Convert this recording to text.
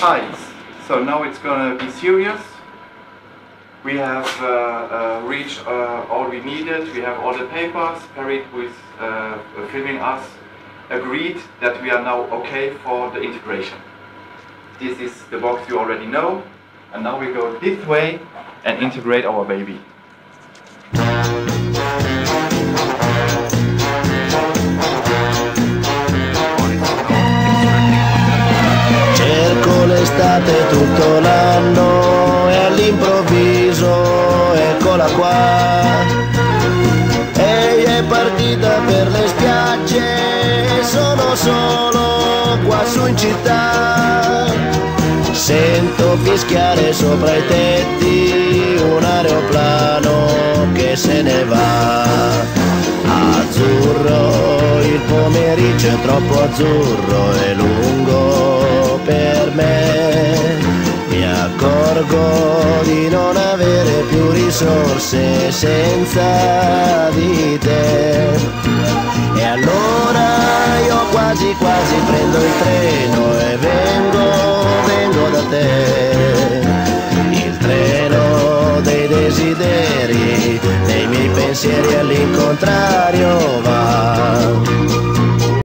Hi, so now it's gonna be serious. We have reached all we needed. We have all the papers. Perry, who is filming us, agreed that we are now okay for the integration. This is the box you already know. And now we go this way and integrate our baby. Cerco l'estate tutto l'anno e all'improvviso eccola qua. Ehi, è partita per le spiagge, sono solo qua su in città. Sento fischiare sopra i tetti un aeroplano che se ne va. Azzurro, il pomeriggio è troppo azzurro e lungo per me. Mi accorgo di non avere più risorse senza di te. E allora io quasi quasi prendo il treno e vengo da te. Il treno dei desideri, dei miei pensieri all'incontrario va.